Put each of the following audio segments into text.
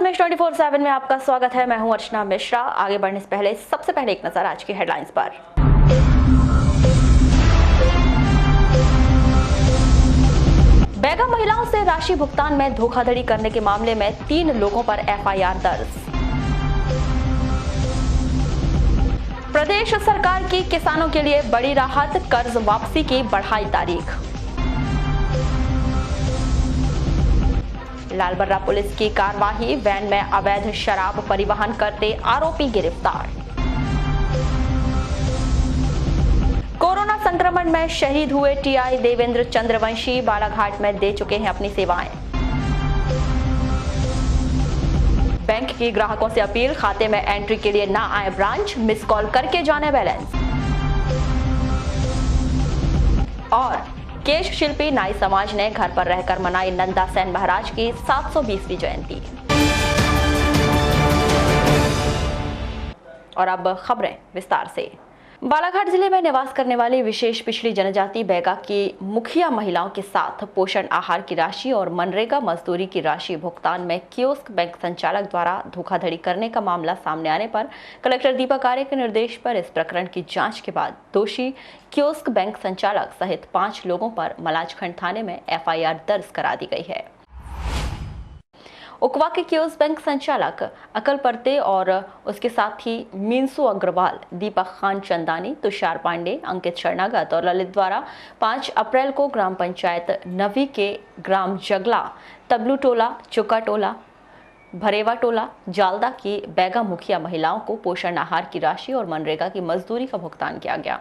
पद्मेश 24/7 में आपका स्वागत है। मैं हूं अर्चना मिश्रा। आगे बढ़ने से पहले सबसे पहले एक नजर आज की हेडलाइंस पर। बेगम महिलाओं से राशि भुगतान में धोखाधड़ी करने के मामले में 3 लोगों पर एफआईआर दर्ज। प्रदेश सरकार की किसानों के लिए बड़ी राहत, कर्ज वापसी की बढ़ाई तारीख। लालबर्रा पुलिस की कार्रवाई, वैन में अवैध शराब परिवहन करते आरोपी गिरफ्तार। कोरोना संक्रमण में शहीद हुए टीआई देवेंद्र चंद्रवंशी बालाघाट में दे चुके हैं अपनी सेवाएं। बैंक की ग्राहकों से अपील, खाते में एंट्री के लिए ना आए ब्रांच, मिस कॉल करके जाने बैलेंस। और केश शिल्पी नाई समाज ने घर पर रहकर मनाई नंदा सेन महाराज की 720वीं जयंती। और अब खबरें विस्तार से। बालाघाट जिले में निवास करने वाली विशेष पिछड़ी जनजाति बैगा की मुखिया महिलाओं के साथ पोषण आहार की राशि और मनरेगा मजदूरी की राशि भुगतान में कियोस्क बैंक संचालक द्वारा धोखाधड़ी करने का मामला सामने आने पर कलेक्टर दीपक आर्य के निर्देश पर इस प्रकरण की जांच के बाद दोषी कियोस्क बैंक संचालक सहित 5 लोगों पर मलाजखंड थाने में एफआईआर दर्ज करा दी गई है। उकवा के कियोस्क बैंक संचालक अकल परते और उसके साथ ही मीनसू अग्रवाल, दीपक खान चंदानी, तुषार पांडे, अंकित शरणागत और ललित द्वारा 5 अप्रैल को ग्राम पंचायत नवी के ग्राम जगला, तबलू टोला, चुका टोला, भरेवा टोला, जालदा की बैगा मुखिया महिलाओं को पोषण आहार की राशि और मनरेगा की मजदूरी का भुगतान किया गया,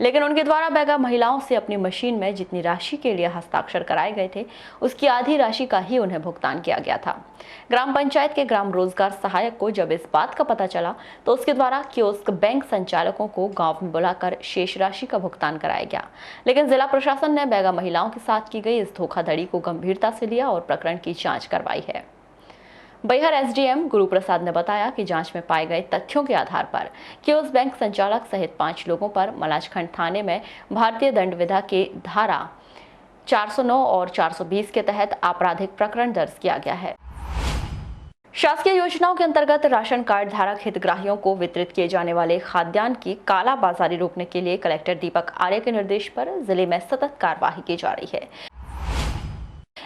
लेकिन उनके द्वारा बैगा महिलाओं से अपनी मशीन में जितनी राशि के लिए हस्ताक्षर कराए गए थे उसकी आधी राशि का ही उन्हें भुगतान किया गया था। ग्राम पंचायत के ग्राम रोजगार सहायक को जब इस बात का पता चला तो उसके द्वारा कियोस्क बैंक संचालकों को गांव में बुलाकर शेष राशि का भुगतान कराया गया, लेकिन जिला प्रशासन ने बैगा महिलाओं के साथ की गई इस धोखाधड़ी को गंभीरता से लिया और प्रकरण की जाँच करवाई है। बैहर एसडीएम गुरु प्रसाद ने बताया कि जांच में पाए गए तथ्यों के आधार पर कियोस्क बैंक संचालक सहित 5 लोगों पर मलाजखंड थाने में भारतीय दंड विधा के धारा 409 और 420 के तहत आपराधिक प्रकरण दर्ज किया गया है। शासकीय योजनाओं के अंतर्गत राशन कार्ड धारक हितग्राहियों को वितरित किए जाने वाले खाद्यान्न की काला बाजारी रोकने के लिए कलेक्टर दीपक आर्य के निर्देश पर जिले में सतत कार्यवाही की जा रही है।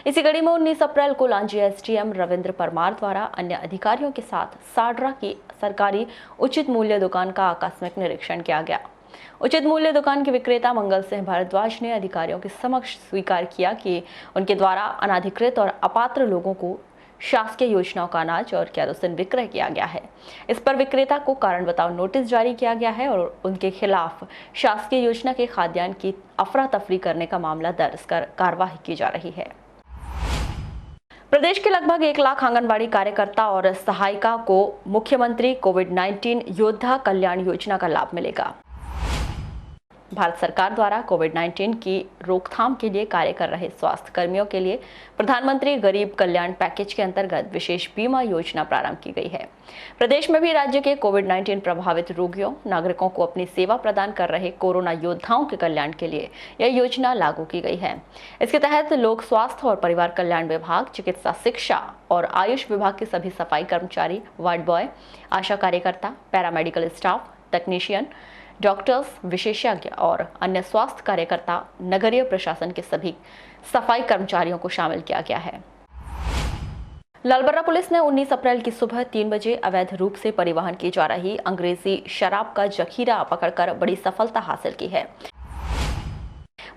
इसी कड़ी में 19 अप्रैल को लांजी एसडीएम रविंद्र परमार द्वारा अन्य अधिकारियों के साथ साडरा की सरकारी उचित मूल्य दुकान का आकस्मिक निरीक्षण किया गया। उचित मूल्य दुकान के विक्रेता मंगल सिंह भारद्वाज ने अधिकारियों के समक्ष स्वीकार किया कि उनके द्वारा अनाधिकृत और अपात्र लोगों को शासकीय योजनाओं का अनाज और केरोसिन विक्रय किया गया है। इस पर विक्रेता को कारण बताओ नोटिस जारी किया गया है और उनके खिलाफ शासकीय योजना के खाद्यान्न की अफरा तफरी करने का मामला दर्ज कर कार्यवाही की जा रही है। प्रदेश के लगभग 1 लाख आंगनबाड़ी कार्यकर्ता और सहायिका को मुख्यमंत्री कोविड-19 योद्धा कल्याण योजना का लाभ मिलेगा। भारत सरकार द्वारा कोविड-19 की रोकथाम के लिए कार्य कर रहे स्वास्थ्य कर्मियों के लिए प्रधानमंत्री गरीब कल्याण पैकेज के अंतर्गत विशेष बीमा योजना प्रारंभ की गई है। प्रदेश में भी राज्य के कोविड-19 प्रभावित रोगियों, नागरिकों को अपनी सेवा प्रदान कर रहे कोरोना योद्धाओं के कल्याण के लिए यह योजना लागू की गई है। इसके तहत लोक स्वास्थ्य और परिवार कल्याण विभाग, चिकित्सा शिक्षा और आयुष विभाग के सभी सफाई कर्मचारी, वार्ड बॉय, आशा कार्यकर्ता, पैरामेडिकल स्टाफ, टेक्नीशियन, डॉक्टर्स, विशेषज्ञ और अन्य स्वास्थ्य कार्यकर्ता, नगरीय प्रशासन के सभी सफाई कर्मचारियों को शामिल किया गया है। लालबर्रा पुलिस ने 19 अप्रैल की सुबह 3 बजे अवैध रूप से परिवहन की जा रही अंग्रेजी शराब का जखीरा पकड़कर बड़ी सफलता हासिल की है।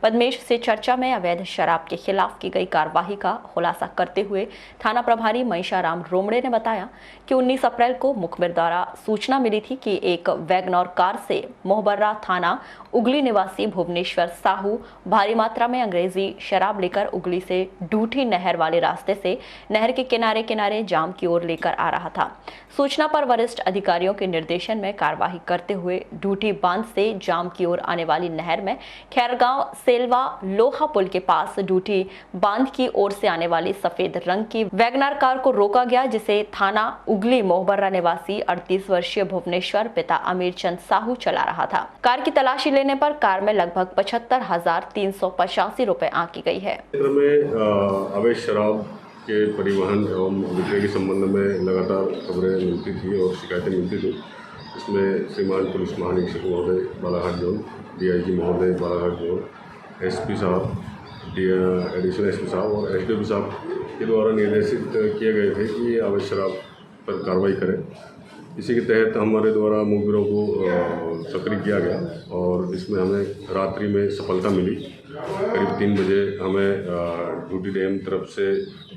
पद्मेश से चर्चा में अवैध शराब के खिलाफ की गई कार्यवाही का खुलासा करते हुए थाना प्रभारी महिषाराम रोमड़े ने बताया कि 19 अप्रैल को मुखबिर द्वारा सूचना मिली थी कि एक वैगनॉर कार से मोहबर्रा थाना उगली निवासी भुवनेश्वर साहू भारी मात्रा में अंग्रेजी शराब लेकर उगली से डूठी नहर वाले रास्ते से नहर के किनारे किनारे जाम की ओर लेकर आ रहा था। सूचना पर वरिष्ठ अधिकारियों के निर्देशन में कार्यवाही करते हुए डूठी बांध से जाम की ओर आने वाली नहर में खैरगांव सेलवा लोहा पुल के पास डूठी बांध की ओर से आने वाली सफेद रंग की वैगनार कार को रोका गया, जिसे थाना उगली मोहबर्रा निवासी 38 वर्षीय भुवनेश्वर पिता अमीर चंद साहू चला रहा था। कार की तलाशी लेने पर कार में लगभग 75,385 रुपए आंकी गई है। क्षेत्र में अवैध शराब के परिवहन एवं विक्रय के संबंध में लगातार खबरें मिलती थी और शिकायतें मिलती थी। इसमें श्रीमान पुलिस महानिरीक्षक महोदय बालाघाट जोन, DIG महोदय बालाघाट जोन, SP साहब, एडिशनल SP साहब और SDO साहब के द्वारा निर्देशित किए गए थे कि अवैध शराब पर कार्रवाई करें। इसी के तहत हमारे द्वारा मुखबिरों को सक्रिय किया गया और इसमें हमें रात्रि में सफलता मिली। करीब 3 बजे हमें ड्यूटी डैम तरफ से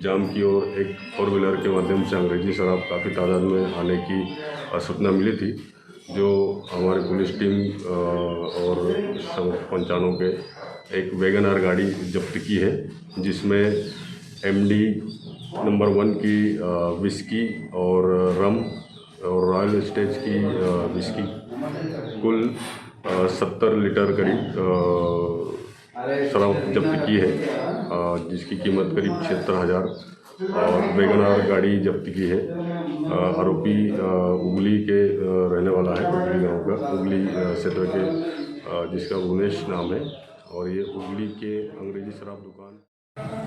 जाम की और एक 4 व्हीलर के माध्यम से अंग्रेजी शराब काफ़ी तादाद में आने की सूचना मिली थी, जो हमारी पुलिस टीम और पंचानों के एक वैगन आर गाड़ी जब्त की है, जिसमें MD नंबर 1 की विस्की और रम और रॉयल स्टेज की विस्की कुल 70 लीटर करीब शराब जब्त की है, जिसकी कीमत करीब 76,000 और वैगन आर गाड़ी जब्त की है। आरोपी उगली के रहने वाला है, उगली गाँव का, उगली क्षेत्र के, जिसका भुवनेश नाम है और ये उगली के अंग्रेजी शराब दुकान।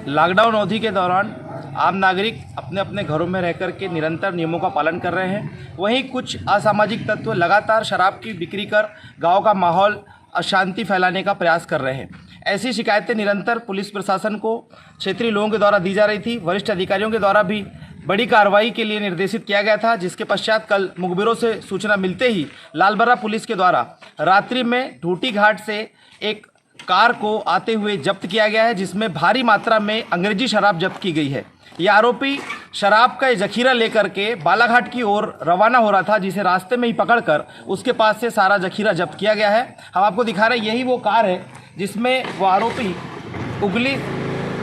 लॉकडाउन अवधि के दौरान आम नागरिक अपने अपने घरों में रहकर के निरंतर नियमों का पालन कर रहे हैं। वहीं कुछ असामाजिक तत्व लगातार शराब की बिक्री कर गांव का माहौल अशांति फैलाने का प्रयास कर रहे हैं। ऐसी शिकायतें निरंतर पुलिस प्रशासन को क्षेत्रीय लोगों के द्वारा दी जा रही थी। वरिष्ठ अधिकारियों के द्वारा भी बड़ी कार्रवाई के लिए निर्देशित किया गया था, जिसके पश्चात कल मुखबिरों से सूचना मिलते ही लालबर्रा पुलिस के द्वारा रात्रि में ढूटी घाट से एक कार को आते हुए जब्त किया गया है, जिसमें भारी मात्रा में अंग्रेजी शराब जब्त की गई है। ये आरोपी शराब का जखीरा लेकर के बालाघाट की ओर रवाना हो रहा था, जिसे रास्ते में ही पकड़कर उसके पास से सारा जखीरा जब्त किया गया है। हम आपको दिखा रहे हैं, यही वो कार है जिसमें वो आरोपी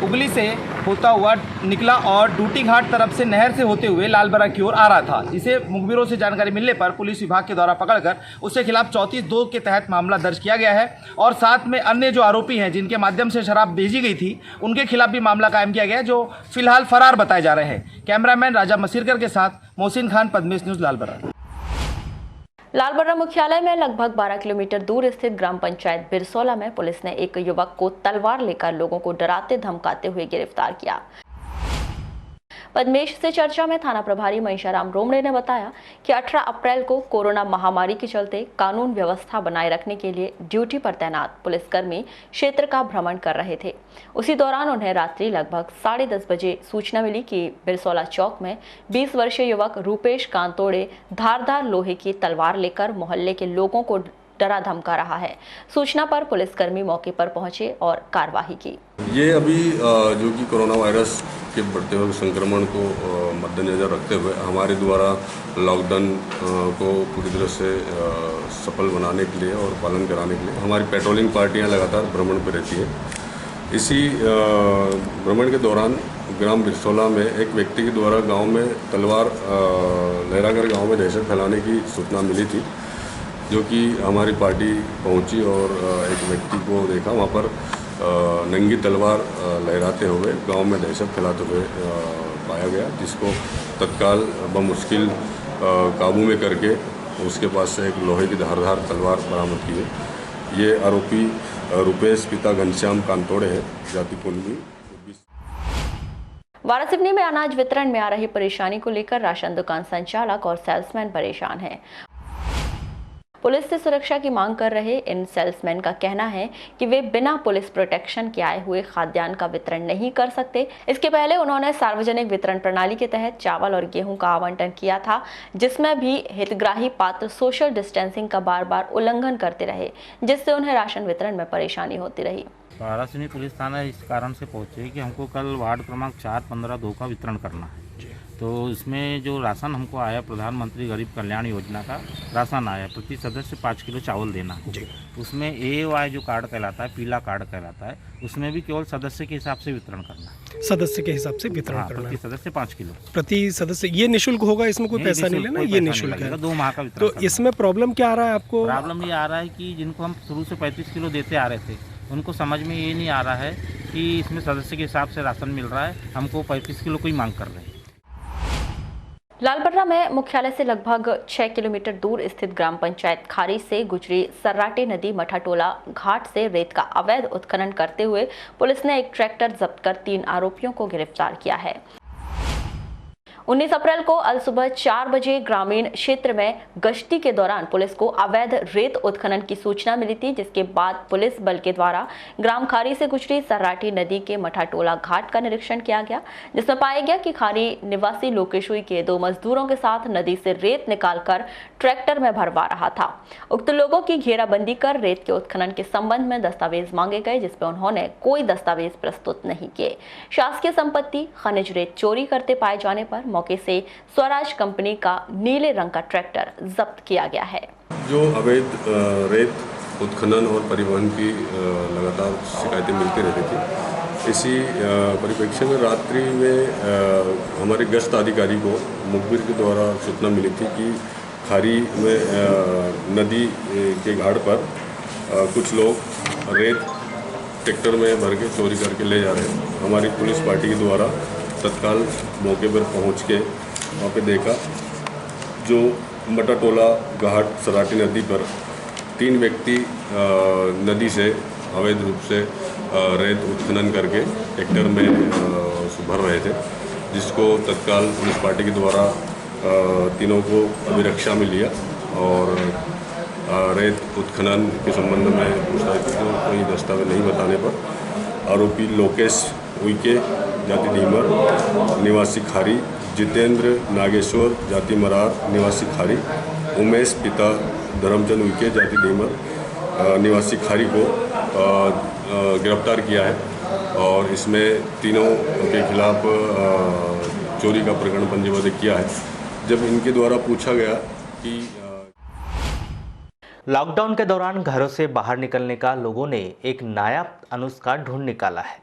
उगली से होता हुआ निकला और ड्यूटी घाट तरफ से नहर से होते हुए लालबर्रा की ओर आ रहा था। इसे मुखबिरों से जानकारी मिलने पर पुलिस विभाग के द्वारा पकड़कर उसके खिलाफ 34(2) के तहत मामला दर्ज किया गया है और साथ में अन्य जो आरोपी हैं जिनके माध्यम से शराब भेजी गई थी, उनके खिलाफ भी मामला कायम किया गया है, जो फिलहाल फरार बताए जा रहे हैं। कैमरामैन राजा मसीरकर के साथ मोहसिन खान, पद्मेश न्यूज़, लालबर्रा। लालबर्रा मुख्यालय में लगभग 12 किलोमीटर दूर स्थित ग्राम पंचायत बिरसोला में पुलिस ने एक युवक को तलवार लेकर लोगों को डराते धमकाते हुए गिरफ्तार किया। पद्मेश से चर्चा में थाना प्रभारी महिषाराम रोमड़े ने बताया कि 18 अप्रैल को कोरोना महामारी के चलते कानून व्यवस्था बनाए रखने के लिए ड्यूटी पर तैनात पुलिसकर्मी क्षेत्र का भ्रमण कर रहे थे। उसी दौरान उन्हें रात्रि लगभग 10:30 बजे सूचना मिली कि बिरसोला चौक में 20 वर्षीय युवक रूपेश कांतोड़े धारदार लोहे की तलवार लेकर मोहल्ले के लोगों को डरा धमका रहा है। सूचना पर पुलिसकर्मी मौके पर पहुंचे और कार्रवाई की। ये अभी जो कि कोरोना वायरस के बढ़ते हुए संक्रमण को मद्देनजर रखते हुए हमारे द्वारा लॉकडाउन को पूरी तरह से सफल बनाने के लिए और पालन कराने के लिए हमारी पेट्रोलिंग पार्टियां लगातार भ्रमण पर रहती है। इसी भ्रमण के दौरान ग्राम बिरसोला में एक व्यक्ति के द्वारा गांव में तलवार लहराकर गांव में दहशत फैलाने की सूचना मिली थी, जो कि हमारी पार्टी पहुंची और एक व्यक्ति को देखा वहाँ पर नंगी तलवार लहराते हुए गांव में दहशत फैलाते हुए पाया गया, जिसको तत्काल बमुश्किल काबू में करके उसके पास से एक लोहे की धारदार तलवार बरामद की है। ये आरोपी रूपेश पिता घनश्याम कांतोड़े हैं, जाति कुंडली। वारासिवनी में अनाज वितरण में आ रही परेशानी को लेकर राशन दुकान संचालक और सेल्समैन परेशान हैं। पुलिस से सुरक्षा की मांग कर रहे इन सेल्समैन का कहना है कि वे बिना पुलिस प्रोटेक्शन के आए हुए खाद्यान्न का वितरण नहीं कर सकते। इसके पहले उन्होंने सार्वजनिक वितरण प्रणाली के तहत चावल और गेहूं का आवंटन किया था, जिसमें भी हितग्राही पात्र सोशल डिस्टेंसिंग का बार-बार उल्लंघन करते रहे, जिससे उन्हें राशन वितरण में परेशानी होती रही। वारासिवनी पुलिस थाना इस कारण से पहुंचे कि हमको कल वार्ड क्रमांक 4-15-2 का वितरण करना है। तो इसमें जो राशन हमको आया, प्रधानमंत्री गरीब कल्याण योजना का राशन आया, प्रति सदस्य 5 किलो चावल देना है। उसमें AY जो कार्ड कहलाता है, पीला कार्ड कहलाता है, उसमें भी केवल सदस्य के हिसाब से वितरण करना है। सदस्य के हिसाब से वितरण करना प्रति सदस्य 5 किलो प्रति सदस्य। ये निःशुल्क होगा, इसमें कोई पैसा नहीं लेना, ये निःशुल्क है। 2 माह का वितरण। तो इसमें प्रॉब्लम क्या आ रहा है आपको? प्रॉब्लम ये आ रहा है कि जिनको हम शुरू से 35 किलो देते आ रहे थे, उनको समझ में ये नहीं आ रहा है कि इसमें सदस्य के हिसाब से राशन मिल रहा है, हमको 35 किलो की मांग कर रहे हैं। लालबर्रा में मुख्यालय से लगभग 6 किलोमीटर दूर स्थित ग्राम पंचायत खारी से गुजरी सर्राटे नदी मठाटोला घाट से रेत का अवैध उत्खनन करते हुए पुलिस ने एक ट्रैक्टर जब्त कर 3 आरोपियों को गिरफ्तार किया है। 19 अप्रैल को अल सुबह 4 बजे ग्रामीण क्षेत्र में गश्ती के दौरान पुलिस को अवैध रेत उत्खनन की सूचना मिली थी, जिसके बाद पुलिस बल के द्वारा ग्राम खारी से गुजरी सर्राटी नदी के मठाटोला घाट का निरीक्षण किया गया, जिसमें पाया गया कि खारी निवासी लोकेशुई के 2 मजदूरों के साथ नदी से रेत निकालकर ट्रैक्टर में भरवा रहा था। उक्त लोगों की घेराबंदी कर रेत के उत्खनन के संबंध में दस्तावेज मांगे गए, जिसपे उन्होंने कोई दस्तावेज प्रस्तुत नहीं किए। शासकीय संपत्ति खनिज रेत चोरी करते पाए जाने पर मौके से स्वराज कंपनी का नीले रंग का ट्रैक्टर जब्त किया गया है। जो अवैध रेत उत्खनन और परिवहन की लगातार शिकायतें मिलती रहती थी, इसी परिप्रेक्ष्य में रात्रि में हमारे गश्त अधिकारी को मुखबिर के द्वारा सूचना मिली थी कि खारी में नदी के घाट पर कुछ लोग रेत ट्रैक्टर में भर के चोरी करके ले जा रहे हैं। हमारी पुलिस पार्टी के द्वारा तत्काल मौके पर पहुंच के वहाँ पे देखा, जो मठाटोला घाट सराटी नदी पर 3 व्यक्ति नदी से अवैध रूप से रेत उत्खनन करके ट्रैक्टर में भर रहे थे, जिसको तत्काल पुलिस पार्टी के द्वारा तीनों को अभिरक्षा में लिया और रेत उत्खनन के संबंध में पूछताछ को कोई दस्तावेज नहीं बताने पर आरोपी लोकेश उइके जाति धीमर निवासी खारी, जितेंद्र नागेश्वर जाति मरार निवासी खारी, उमेश पिता धर्मचंद उइके जाति धीमर निवासी खारी को गिरफ्तार किया है और इसमें तीनों के खिलाफ चोरी का प्रकरण पंजीबद्ध किया है। जब इनके द्वारा पूछा गया कि लॉकडाउन के दौरान घरों से बाहर निकलने का लोगों ने एक नया अनुष्का ढूंढ निकाला है।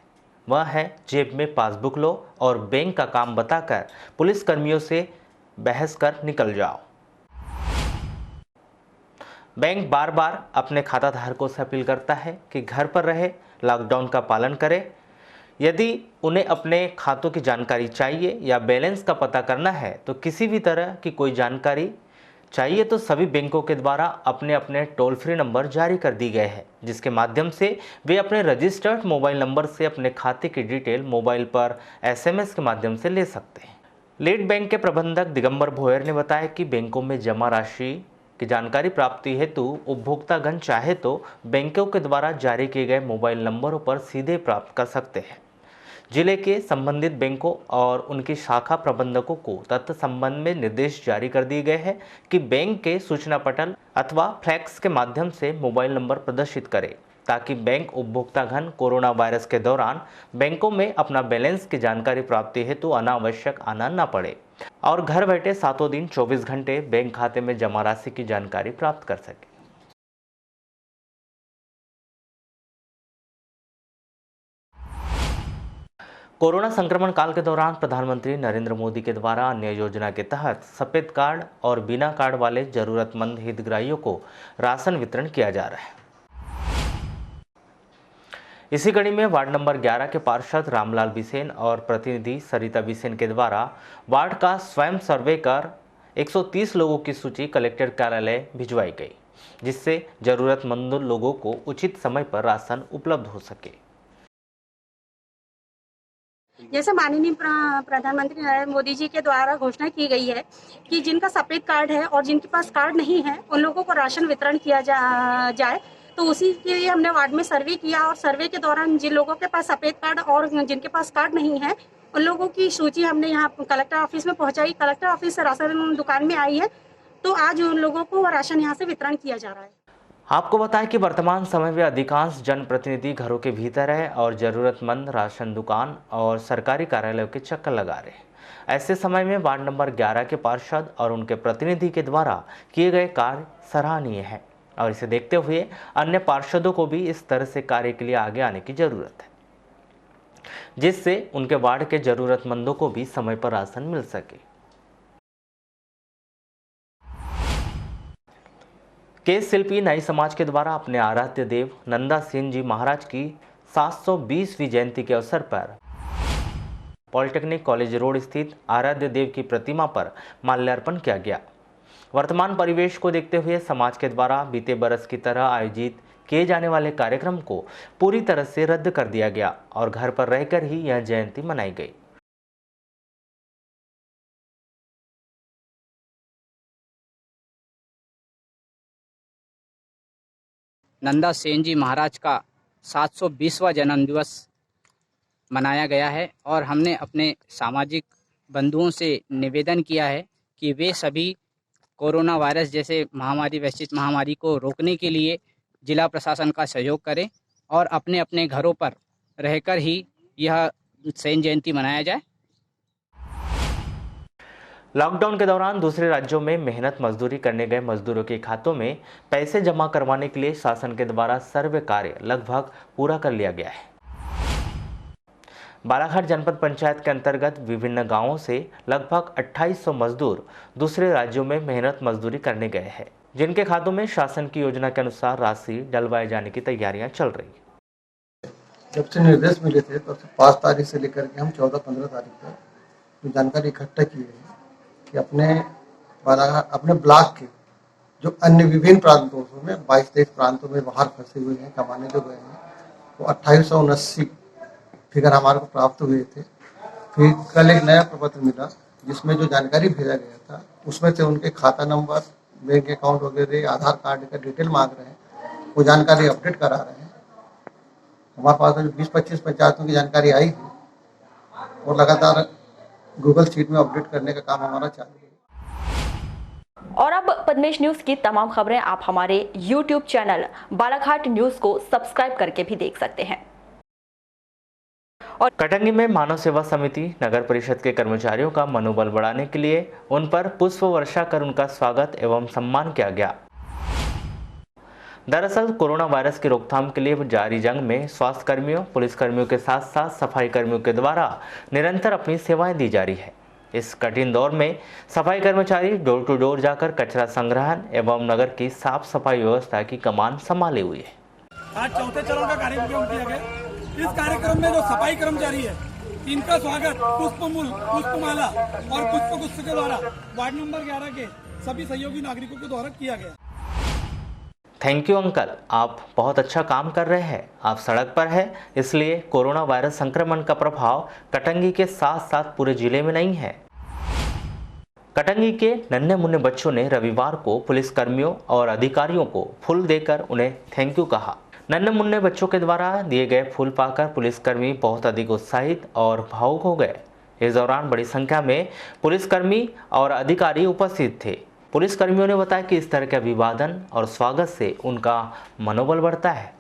वह है जेब में पासबुक लो और बैंक का काम बताकर पुलिस कर्मियों से बहस कर निकल जाओ। बैंक बार बार अपने खाता धारकों से अपील करता है कि घर पर रहे, लॉकडाउन का पालन करें। यदि उन्हें अपने खातों की जानकारी चाहिए या बैलेंस का पता करना है तो किसी भी तरह की कोई जानकारी चाहिए तो सभी बैंकों के द्वारा अपने अपने टोल फ्री नंबर जारी कर दी गए हैं, जिसके माध्यम से वे अपने रजिस्टर्ड मोबाइल नंबर से अपने खाते की डिटेल मोबाइल पर SMS के माध्यम से ले सकते हैं। लीड बैंक के प्रबंधक दिगंबर भोयर ने बताया कि बैंकों में जमा राशि की जानकारी प्राप्ति हेतु उपभोक्तागण चाहे तो बैंकों के द्वारा जारी किए गए मोबाइल नंबरों पर सीधे प्राप्त कर सकते हैं। जिले के संबंधित बैंकों और उनकी शाखा प्रबंधकों को तत्व संबंध में निर्देश जारी कर दिए गए हैं कि बैंक के सूचना पटल अथवा फ्लैक्स के माध्यम से मोबाइल नंबर प्रदर्शित करें, ताकि बैंक उपभोक्तागण कोरोना वायरस के दौरान बैंकों में अपना बैलेंस की जानकारी प्राप्ति हेतु अनावश्यक आना न पड़े और घर बैठे 7 दिन 24 घंटे बैंक खाते में जमा राशि की जानकारी प्राप्त कर सके। कोरोना संक्रमण काल के दौरान प्रधानमंत्री नरेंद्र मोदी के द्वारा अन्य योजना के तहत सफेद कार्ड और बिना कार्ड वाले जरूरतमंद हितग्राहियों को राशन वितरण किया जा रहा है। इसी कड़ी में वार्ड नंबर 11 के पार्षद रामलाल बिसेन और प्रतिनिधि सरिता बिसेन के द्वारा वार्ड का स्वयं सर्वे कर 130 लोगों की सूची कलेक्टर कार्यालय भिजवाई गई, जिससे जरूरतमंद लोगों को उचित समय पर राशन उपलब्ध हो सके। जैसे माननीय प्रधानमंत्री नरेंद्र मोदी जी के द्वारा घोषणा की गई है कि जिनका सफेद कार्ड है और जिनके पास कार्ड नहीं है उन लोगों को राशन वितरण किया जाए, तो उसी के लिए हमने वार्ड में सर्वे किया और सर्वे के दौरान जिन लोगों के पास सफेद कार्ड और जिनके पास कार्ड नहीं है उन लोगों की सूची हमने यहाँ कलेक्टर ऑफिस में पहुँचाई। कलेक्टर ऑफिस से राशन दुकान में आई है, तो आज उन लोगों को राशन यहाँ से वितरण किया जा रहा है। आपको बताएं कि वर्तमान समय में अधिकांश जनप्रतिनिधि घरों के भीतर है और ज़रूरतमंद राशन दुकान और सरकारी कार्यालयों के चक्कर लगा रहे हैं। ऐसे समय में वार्ड नंबर 11 के पार्षद और उनके प्रतिनिधि के द्वारा किए गए कार्य सराहनीय है और इसे देखते हुए अन्य पार्षदों को भी इस तरह से कार्य के लिए आगे आने की ज़रूरत है, जिससे उनके वार्ड के ज़रूरतमंदों को भी समय पर राशन मिल सके। केस शिल्पी नाई समाज के द्वारा अपने आराध्य देव नंदा सेन जी महाराज की 720वीं जयंती के अवसर पर पॉलिटेक्निक कॉलेज रोड स्थित आराध्य देव की प्रतिमा पर माल्यार्पण किया गया। वर्तमान परिवेश को देखते हुए समाज के द्वारा बीते बरस की तरह आयोजित किए जाने वाले कार्यक्रम को पूरी तरह से रद्द कर दिया गया और घर पर रहकर ही यह जयंती मनाई गई। नंदा सेन जी महाराज का 720वां जन्म दिवस मनाया गया है और हमने अपने सामाजिक बंधुओं से निवेदन किया है कि वे सभी कोरोना वायरस जैसे महामारी वैश्विक महामारी को रोकने के लिए जिला प्रशासन का सहयोग करें और अपने अपने घरों पर रहकर ही यह सेन जयंती मनाया जाए। लॉकडाउन के दौरान दूसरे राज्यों में मेहनत मजदूरी करने गए मजदूरों के खातों में पैसे जमा करवाने के लिए शासन के द्वारा सर्वे कार्य लगभग पूरा कर लिया गया है। बालाघाट जनपद पंचायत के अंतर्गत विभिन्न गांवों से लगभग 2800 मजदूर दूसरे राज्यों में मेहनत मजदूरी करने गए हैं, जिनके खातों में शासन की योजना के अनुसार राशि डलवाए जाने की तैयारियां चल रही है। जब से निर्देश मिले थे तब से 5 तारीख से लेकर के हम 14-15 तारीख तक जो जानकारी इकट्ठा की है कि अपने ब्लॉक के जो अन्य विभिन्न प्रांतों में 22-23 प्रांतों में बाहर फंसे हुए हैं, कमाने जो गए हैं, तो 2879 फिगर हमारे को प्राप्त हुए थे। फिर कल एक नया प्रपत्र मिला जिसमें जो जानकारी भेजा गया था उसमें से उनके खाता नंबर, बैंक अकाउंट वगैरह, आधार कार्ड का डिटेल मांग रहे हैं, वो जानकारी अपडेट करा रहे हैं। हमारे पास 20-25 पंचायतों की जानकारी आई है और लगातार गूगल शीट में अपडेट करने का काम हमारा चालू है। और अब पद्मेश न्यूज की तमाम खबरें आप हमारे YouTube चैनल बालाघाट न्यूज को सब्सक्राइब करके भी देख सकते हैं। और कटंगी में मानव सेवा समिति नगर परिषद के कर्मचारियों का मनोबल बढ़ाने के लिए उन पर पुष्प वर्षा कर उनका स्वागत एवं सम्मान किया गया। दरअसल कोरोना वायरस की रोकथाम के लिए जारी जंग में स्वास्थ्य कर्मियों, पुलिस कर्मियों के साथ साथ सफाई कर्मियों के द्वारा निरंतर अपनी सेवाएं दी जा रही है। इस कठिन दौर में सफाई कर्मचारी डोर टू डोर जाकर कचरा संग्रहण एवं नगर की साफ सफाई व्यवस्था की कमान संभाले हुए है। आज चौथे चरण का कार्यक्रम किया गया। इस कार्यक्रम में जो सफाई कर्मचारी है इनका स्वागत पुष्पमाला और पुष्पगुच्छ के द्वारा वार्ड नंबर 11 के सभी सहयोगी नागरिकों के द्वारा किया गया। थैंक यू अंकल, आप बहुत अच्छा काम कर रहे हैं। आप सड़क पर हैं, इसलिए कोरोना वायरस संक्रमण का प्रभाव कटंगी के साथ साथ पूरे जिले में नहीं है। कटंगी के नन्हे मुन्ने बच्चों ने रविवार को पुलिस कर्मियों और अधिकारियों को फूल देकर उन्हें थैंक यू कहा। नन्हे मुन्ने बच्चों के द्वारा दिए गए फूल पाकर पुलिसकर्मी बहुत अधिक उत्साहित और भावुक हो गए। इस दौरान बड़ी संख्या में पुलिसकर्मी और अधिकारी उपस्थित थे। पुलिसकर्मियों ने बताया कि इस तरह के अभिवादन और स्वागत से उनका मनोबल बढ़ता है।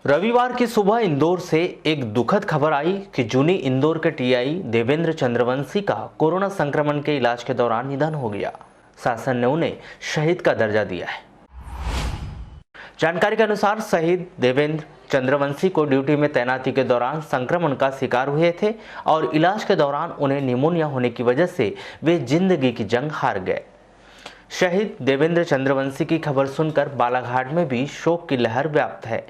रविवार की सुबह इंदौर से एक दुखद खबर आई कि जूनी इंदौर के टीआई देवेंद्र चंद्रवंशी का कोरोना संक्रमण के इलाज के दौरान निधन हो गया। शासन ने उन्हें शहीद का दर्जा दिया है। जानकारी के अनुसार शहीद देवेंद्र चंद्रवंशी को ड्यूटी में तैनाती के दौरान संक्रमण का शिकार हुए थे और इलाज के दौरान उन्हें निमोनिया होने की वजह से वे जिंदगी की जंग हार गए। शहीद देवेंद्र चंद्रवंशी की खबर सुनकर बालाघाट में भी शोक की लहर व्याप्त है।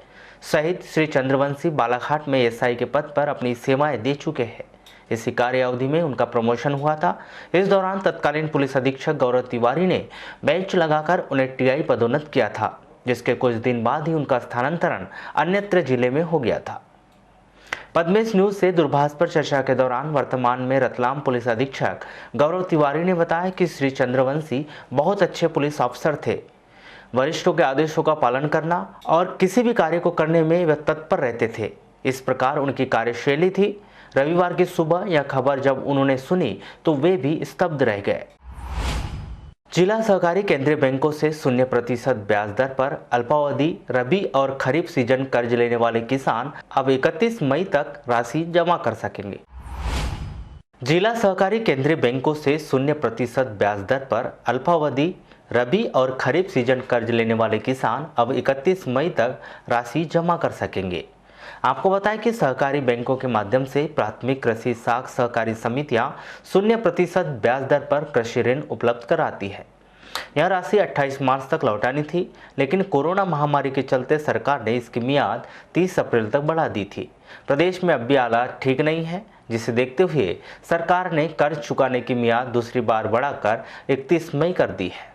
शहीद श्री चंद्रवंशी बालाघाट में एसआई के पद पर अपनी सेवाएं दे चुके हैं। इसी कार्य अवधि में उनका प्रमोशन हुआ था। इस दौरान तत्कालीन पुलिस अधीक्षक गौरव तिवारी ने बेंच लगाकर उन्हें टीआई पदोन्नत किया था, जिसके कुछ दिन बाद ही उनका स्थानांतरण अन्यत्र जिले में हो गया था। पद्मेश न्यूज से दूरभाष पर चर्चा के दौरान वर्तमान में रतलाम पुलिस अधीक्षक गौरव तिवारी ने बताया कि श्री चंद्रवंशी बहुत अच्छे पुलिस अफसर थे। वरिष्ठों के आदेशों का पालन करना और किसी भी कार्य को करने में वे तत्पर रहते थे। इस प्रकार उनकी कार्यशैली थी। रविवार की सुबह यह खबर जब उन्होंने सुनी तो वे भी स्तब्ध रह गए। जिला सहकारी केंद्रीय बैंकों से 0% ब्याज दर पर अल्पावधि रबी और खरीफ सीजन कर्ज लेने वाले किसान अब 31 मई तक राशि जमा कर सकेंगे। जिला सहकारी केंद्रीय बैंकों से 0% ब्याज दर पर अल्पावधि रबी और खरीफ सीजन कर्ज लेने वाले किसान अब 31 मई तक राशि जमा कर सकेंगे। आपको बताएं कि सहकारी बैंकों के माध्यम से प्राथमिक कृषि साख सहकारी समितियां 0% ब्याज दर पर कृषि ऋण उपलब्ध कराती है। यह राशि 28 मार्च तक लौटानी थी, लेकिन कोरोना महामारी के चलते सरकार ने इसकी मियाद 30 अप्रैल तक बढ़ा दी थी। प्रदेश में अब भी हालात ठीक नहीं है, जिसे देखते हुए सरकार ने कर्ज चुकाने की मियाद दूसरी बार बढ़ाकर 31 मई कर दी है।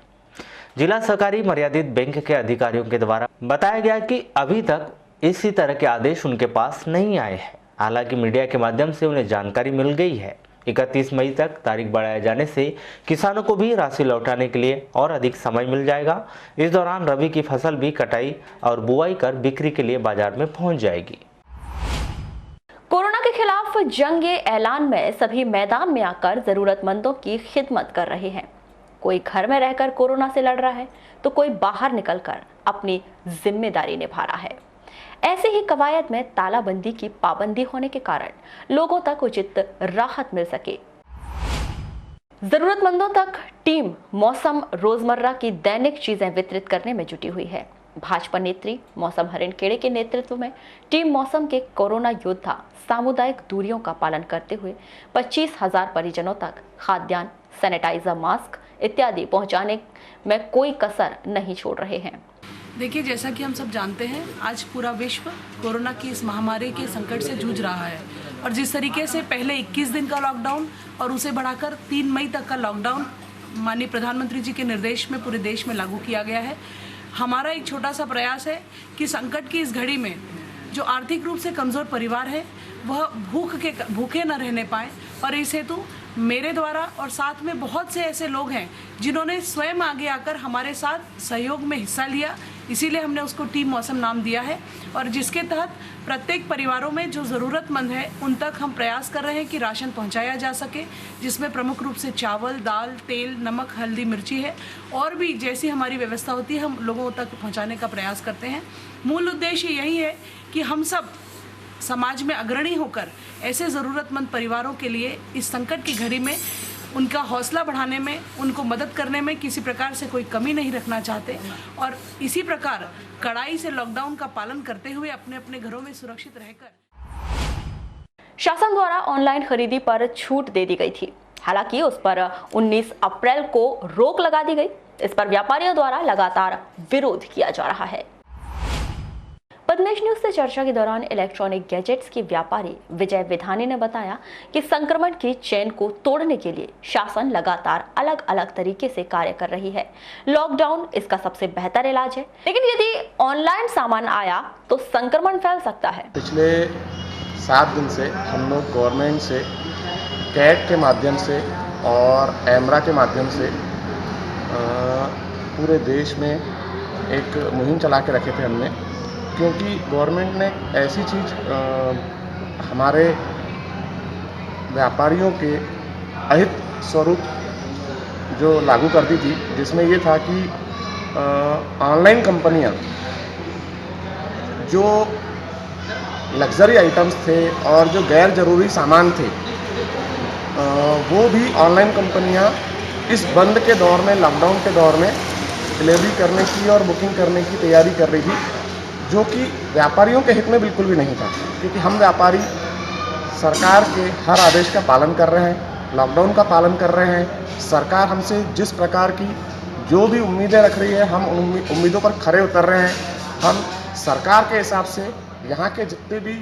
जिला सहकारी मर्यादित बैंक के अधिकारियों के द्वारा बताया गया कि अभी तक इसी तरह के आदेश उनके पास नहीं आए हैं। हालांकि मीडिया के माध्यम से उन्हें जानकारी मिल गई है। 31 मई तक तारीख बढ़ाए जाने से किसानों को भी राशि लौटाने के लिए और अधिक समय मिल जाएगा। इस दौरान रबी की फसल भी कटाई और बुआई कर बिक्री के लिए बाजार में पहुंच जाएगी। कोरोना के खिलाफ जंग ऐलान में सभी मैदान में आकर जरूरतमंदों की खिदमत कर रहे हैं। कोई घर में रहकर कोरोना से लड़ रहा है तो कोई बाहर निकलकर अपनी जिम्मेदारी निभा रहा है। ऐसे ही कवायद में तालाबंदी की पाबंदी होने के कारण लोगों तक उचित राहत मिल सके। जरूरतमंदों तक टीम मौसम रोजमर्रा की दैनिक चीजें वितरित करने में जुटी हुई है। भाजपा नेत्री मौसम हरिणखेड़े के नेतृत्व में टीम मौसम के कोरोना योद्धा सामुदायिक दूरियों का पालन करते हुए 25,000 परिजनों तक खाद्यान्न, सैनिटाइजर, मास्क इत्यादि पहुंचाने में कोई कसर नहीं छोड़ रहे हैं। देखिए, जैसा कि हम सब जानते हैं, आज पूरा विश्व कोरोना की इस महामारी के संकट से जूझ रहा है और जिस तरीके से पहले 21 दिन का लॉकडाउन और उसे बढ़ाकर 3 मई तक का लॉकडाउन माननीय प्रधानमंत्री जी के निर्देश में पूरे देश में लागू किया गया है, हमारा एक छोटा सा प्रयास है कि संकट की इस घड़ी में जो आर्थिक रूप से कमज़ोर परिवार है वह भूखे न रहने पाए और इस हेतु मेरे द्वारा और साथ में बहुत से ऐसे लोग हैं जिन्होंने स्वयं आगे आकर हमारे साथ सहयोग में हिस्सा लिया, इसीलिए हमने उसको टीम मौसम नाम दिया है और जिसके तहत प्रत्येक परिवारों में जो ज़रूरतमंद है उन तक हम प्रयास कर रहे हैं कि राशन पहुंचाया जा सके, जिसमें प्रमुख रूप से चावल, दाल, तेल, नमक, हल्दी, मिर्ची है और भी जैसी हमारी व्यवस्था होती है हम लोगों तक पहुँचाने का प्रयास करते हैं। मूल उद्देश्य यही है कि हम सब समाज में अग्रणी होकर ऐसे ज़रूरतमंद परिवारों के लिए इस संकट की घड़ी में उनका हौसला बढ़ाने में, उनको मदद करने में किसी प्रकार से कोई कमी नहीं रखना चाहते और इसी प्रकार कड़ाई से लॉकडाउन का पालन करते हुए अपने अपने घरों में सुरक्षित रहकर। शासन द्वारा ऑनलाइन खरीदी पर छूट दे दी गई थी, हालांकि उस पर 19 अप्रैल को रोक लगा दी गई। इस पर व्यापारियों द्वारा लगातार विरोध किया जा रहा है। पद्मेश न्यूज से चर्चा के दौरान इलेक्ट्रॉनिक गैजेट्स की व्यापारी विजय विधानी ने बताया कि संक्रमण की चेन को तोड़ने के लिए शासन लगातार अलग अलग तरीके से कार्य कर रही है। लॉकडाउन इसका सबसे बेहतर इलाज है, लेकिन यदि ऑनलाइन सामान आया तो संक्रमण फैल सकता है। पिछले 7 दिन से हम लोग गवर्नमेंट से कैट के माध्यम से और एमरा के माध्यम से पूरे देश में एक मुहिम चला के रखे थे हमने, क्योंकि गवर्नमेंट ने ऐसी चीज़ हमारे व्यापारियों के अहित स्वरूप जो लागू कर दी थी, जिसमें ये था कि ऑनलाइन कंपनियां जो लग्जरी आइटम्स थे और जो गैर ज़रूरी सामान थे वो भी ऑनलाइन कंपनियां इस बंद के दौर में, लॉकडाउन के दौर में डिलीवरी करने की और बुकिंग करने की तैयारी कर रही थी, जो कि व्यापारियों के हित में बिल्कुल भी नहीं था। क्योंकि हम व्यापारी सरकार के हर आदेश का पालन कर रहे हैं, लॉकडाउन का पालन कर रहे हैं। सरकार हमसे जिस प्रकार की जो भी उम्मीदें रख रही है, हम उन उम्मीदों पर खरे उतर रहे हैं। हम सरकार के हिसाब से यहाँ के जितने भी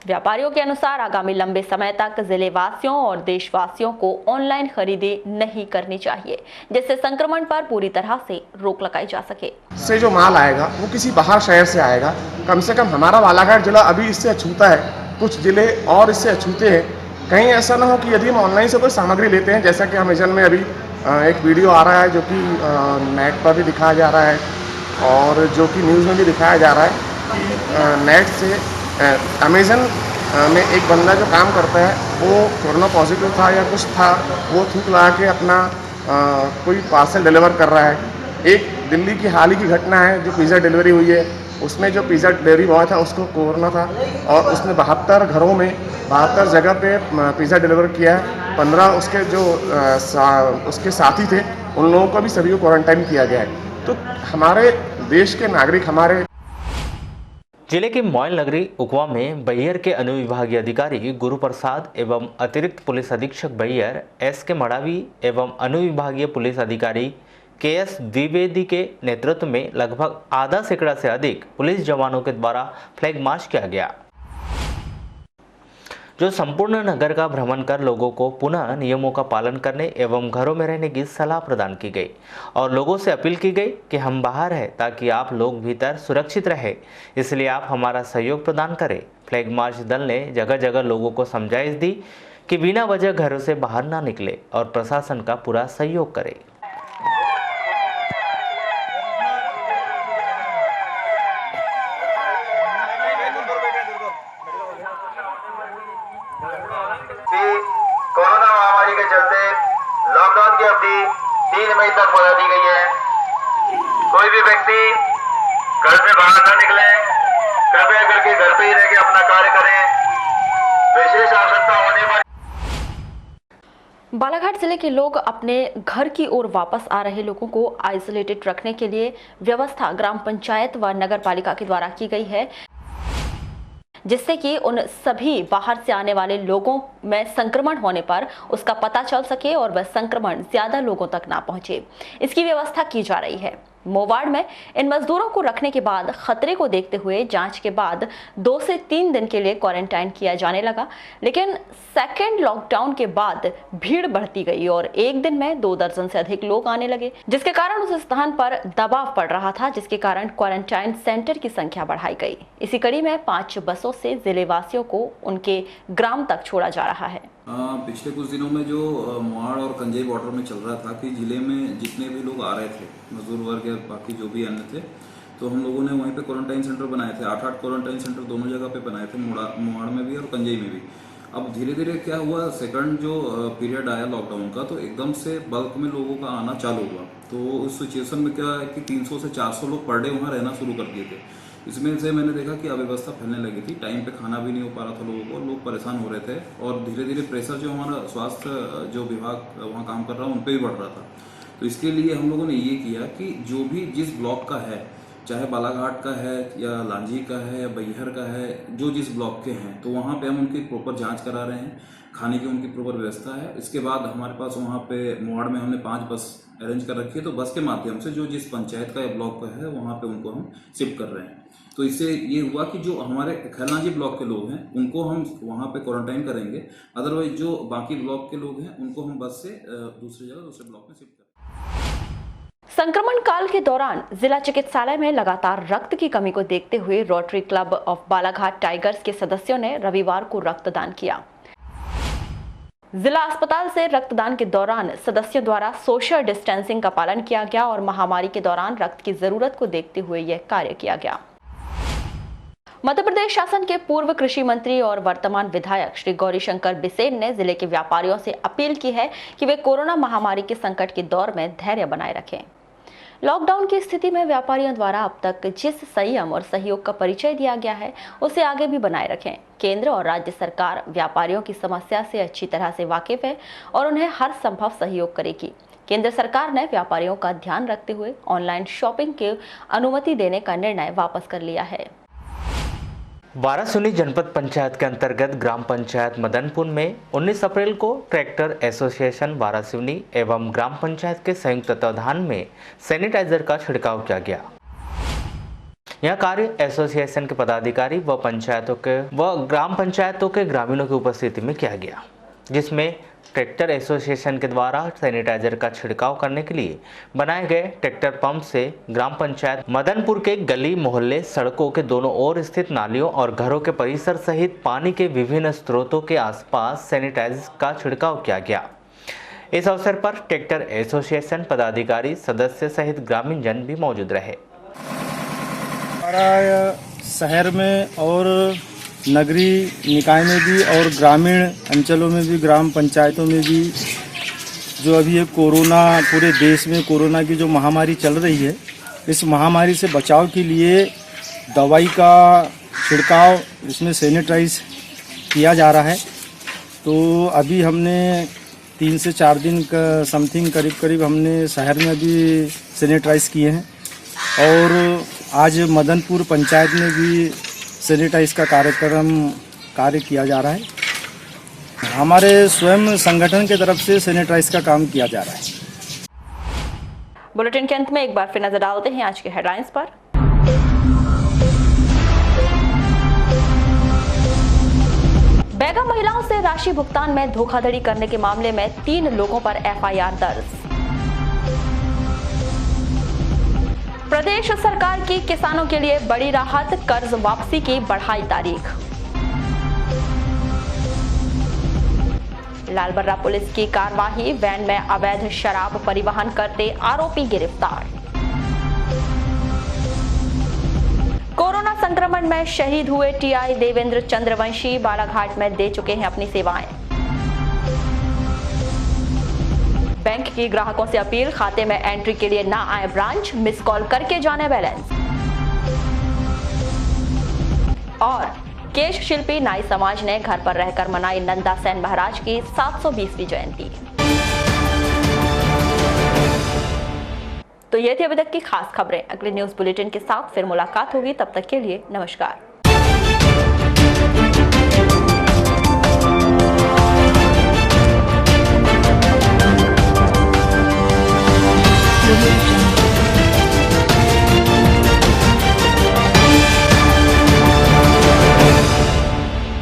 व्यापारियों के अनुसार आगामी लंबे समय तक जिले वासियों और देशवासियों को ऑनलाइन खरीदी नहीं करनी चाहिए, जिससे संक्रमण पर पूरी तरह से रोक लगाई जा सके। से जो माल आएगा वो किसी बाहर शहर से आएगा। कम से कम हमारा बालाघाट जिला अभी इससे अछूता है, कुछ जिले और इससे अछूते हैं। कहीं ऐसा ना हो कि यदि हम ऑनलाइन से कोई सामग्री लेते हैं, जैसा कि अमेजन में अभी एक वीडियो आ रहा है जो कि नेट पर भी दिखाया जा रहा है और जो कि न्यूज़ में भी दिखाया जा रहा है कि नेट से अमेज़न में एक बंदा जो काम करता है वो कोरोना पॉजिटिव था या कुछ था, वो थूक लगा के अपना कोई पार्सल डिलीवर कर रहा है। एक दिल्ली की हाल ही की घटना है, जो पिज़्ज़ा डिलीवरी हुई है, उसमें जो पिज़्ज़ा डिलीवरी बॉय था उसको कोरोना था और उसने 72 घरों में 72 जगह पे पिज़्ज़ा डिलीवर किया है। 15 उसके जो उसके साथी थे उन लोगों को भी सभी को क्वारंटाइन किया गया है। तो हमारे देश के नागरिक, हमारे जिले के मोइल नगरी उकवा में बैयर के अनुविभागीय अधिकारी गुरु प्रसाद एवं अतिरिक्त पुलिस अधीक्षक बैयर एस.के. मड़ावी एवं अनुविभागीय पुलिस अधिकारी के.एस. द्विवेदी के नेतृत्व में लगभग आधा सैकड़ा से अधिक पुलिस जवानों के द्वारा फ्लैग मार्च किया गया, जो संपूर्ण नगर का भ्रमण कर लोगों को पुनः नियमों का पालन करने एवं घरों में रहने की सलाह प्रदान की गई और लोगों से अपील की गई कि हम बाहर हैं ताकि आप लोग भीतर सुरक्षित रहे, इसलिए आप हमारा सहयोग प्रदान करें। फ्लैग मार्च दल ने जगह जगह लोगों को समझाइश दी कि बिना वजह घरों से बाहर ना निकले और प्रशासन का पूरा सहयोग करें। कोरोना महामारी के चलते लॉकडाउन की अवधि 3 मई तक बढ़ा दी गई है। कोई भी व्यक्ति घर से बाहर न निकले, कृपया करके घर पे ही रह के अपना कार्य करें। विशेष आवश्यकता होने पर बालाघाट जिले के लोग अपने घर की ओर वापस आ रहे लोगों को आइसोलेटेड रखने के लिए व्यवस्था ग्राम पंचायत व नगर पालिका के द्वारा की गई है, जिससे कि उन सभी बाहर से आने वाले लोगों में संक्रमण होने पर उसका पता चल सके और वह संक्रमण ज्यादा लोगों तक ना पहुंचे। इसकी व्यवस्था की जा रही है। मोवाड़ में इन मजदूरों को रखने के बाद खतरे को देखते हुए जांच के बाद 2 से 3 दिन के लिए क्वारंटाइन किया जाने लगा, लेकिन सेकेंड लॉकडाउन के बाद भीड़ बढ़ती गई और एक दिन में 2 दर्जन से अधिक लोग आने लगे, जिसके कारण उस स्थान पर दबाव पड़ रहा था, जिसके कारण क्वारंटाइन सेंटर की संख्या बढ़ाई गई। इसी कड़ी में 5 बसों से जिले वासियों को उनके ग्राम तक छोड़ा जा रहा है। पिछले कुछ दिनों में जो मोहाड़ और कंजई बॉर्डर में चल रहा था कि जिले में जितने भी लोग आ रहे थे, मजदूर वर्ग या बाकी जो भी अन्य थे, तो हम लोगों ने वहीं पे क्वारंटाइन सेंटर बनाए थे। 8 क्वारंटाइन सेंटर दोनों जगह पे बनाए थे, मोहाड़ में भी और कंजई में भी। अब धीरे धीरे क्या हुआ, सेकंड जो पीरियड आया लॉकडाउन का, तो एकदम से बल्क में लोगों का आना चालू हुआ। तो उस सिचुएशन में क्या है कि 300 से 400 लोग पर डे वहाँ रहना शुरू कर दिए थे। इसमें से मैंने देखा कि अव्यवस्था फैलने लगी थी, टाइम पे खाना भी नहीं हो पा रहा था लोगों को, लोग परेशान हो रहे थे और धीरे धीरे प्रेशर जो हमारा स्वास्थ्य जो विभाग वहाँ काम कर रहा है उन पर भी बढ़ रहा था। तो इसके लिए हम लोगों ने ये किया कि जो भी जिस ब्लॉक का है, चाहे बालाघाट का है या लांजी का है या बैहर का है, जो जिस ब्लॉक के हैं, तो वहाँ पे हम उनकी प्रॉपर जांच करा रहे हैं, खाने की उनकी प्रॉपर व्यवस्था है। इसके बाद हमारे पास वहाँ पे मोहाड़ में हमने 5 बस अरेंज कर रखी है, तो बस के माध्यम से जो जिस पंचायत का या ब्लॉक का है वहाँ पे उनको हम शिफ्ट कर रहे हैं। तो इससे ये हुआ कि जो हमारे खैलांजी ब्लॉक के लोग हैं उनको हम वहाँ पे क्वारंटाइन करेंगे, अदरवाइज जो बाकी ब्लॉक के लोग हैं उनको हम बस से दूसरी जगह दूसरे ब्लॉक में शिफ्ट करेंगे। संक्रमण काल के दौरान जिला चिकित्सालय में लगातार रक्त की कमी को देखते हुए rotary club of Balaghat tigers के सदस्यों ने रविवार को रक्तदान किया। जिला अस्पताल से रक्तदान के दौरान सदस्यों द्वारा सोशल डिस्टेंसिंग का पालन किया गया और महामारी के दौरान रक्त की जरूरत को देखते हुए यह कार्य किया गया। मध्य प्रदेश शासन के पूर्व कृषि मंत्री और वर्तमान विधायक श्री गौरीशंकर बिसेन ने जिले के व्यापारियों से अपील की है कि वे कोरोना महामारी के संकट के दौर में धैर्य बनाए रखें। लॉकडाउन की स्थिति में व्यापारियों द्वारा अब तक जिस संयम और सहयोग का परिचय दिया गया है उसे आगे भी बनाए रखें। केंद्र और राज्य सरकार व्यापारियों की समस्या से अच्छी तरह से वाकिफ है और उन्हें हर संभव सहयोग करेगी। केंद्र सरकार ने व्यापारियों का ध्यान रखते हुए ऑनलाइन शॉपिंग की अनुमति देने का निर्णय वापस कर लिया है। वारासिवनी जनपद पंचायत के अंतर्गत ग्राम पंचायत मदनपुर में 19 अप्रैल को ट्रैक्टर एसोसिएशन वारासिवनी एवं ग्राम पंचायत के संयुक्त तत्वाधान में सैनिटाइजर का छिड़काव किया गया। यह कार्य एसोसिएशन के पदाधिकारी व ग्राम पंचायतों के ग्रामीणों की उपस्थिति में किया गया, जिसमें ट्रैक्टर एसोसिएशन के द्वारा सैनिटाइजर का छिड़काव करने के लिए बनाए गए ट्रैक्टर पंप से ग्राम पंचायत मदनपुर के गली मोहल्ले, सड़कों के दोनों ओर स्थित नालियों और घरों के परिसर सहित पानी के विभिन्न स्रोतों के आसपास सैनिटाइजर का छिड़काव किया गया। इस अवसर पर ट्रैक्टर एसोसिएशन पदाधिकारी, सदस्य सहित ग्रामीण जन भी मौजूद रहे। हमारा शहर में और नगरीय निकाय में भी और ग्रामीण अंचलों में भी, ग्राम पंचायतों में भी जो अभी ये कोरोना, पूरे देश में कोरोना की जो महामारी चल रही है, इस महामारी से बचाव के लिए दवाई का छिड़काव इसमें सैनिटाइज किया जा रहा है। तो अभी हमने 3 से 4 दिन का समथिंग करीब हमने शहर में भी सैनिटाइज किए हैं और आज मदनपुर पंचायत में भी सैनिटाइज का कार्य किया जा रहा है। हमारे स्वयं संगठन की तरफ से सैनिटाइज का काम किया जा रहा है। बुलेटिन के अंत में एक बार फिर नजर डालते हैं आज के हेडलाइंस पर। बेगम महिलाओं से राशि भुगतान में धोखाधड़ी करने के मामले में 3 लोगों पर एफआईआर दर्ज। प्रदेश सरकार की किसानों के लिए बड़ी राहत, कर्ज वापसी की बढ़ाई तारीख। लालबर्रा पुलिस की कार्रवाई, वैन में अवैध शराब परिवहन करते आरोपी गिरफ्तार। कोरोना संक्रमण में शहीद हुए टीआई देवेंद्र चंद्रवंशी बालाघाट में दे चुके हैं अपनी सेवाएं। बैंक की ग्राहकों से अपील, खाते में एंट्री के लिए ना आए ब्रांच, मिस कॉल करके जाने बैलेंस। और केश शिल्पी नाई समाज ने घर पर रहकर मनाई नंदा सेन महाराज की 720वीं जयंती। तो ये थी अभी तक की खास खबरें। अगले न्यूज बुलेटिन के साथ फिर मुलाकात होगी, तब तक के लिए नमस्कार।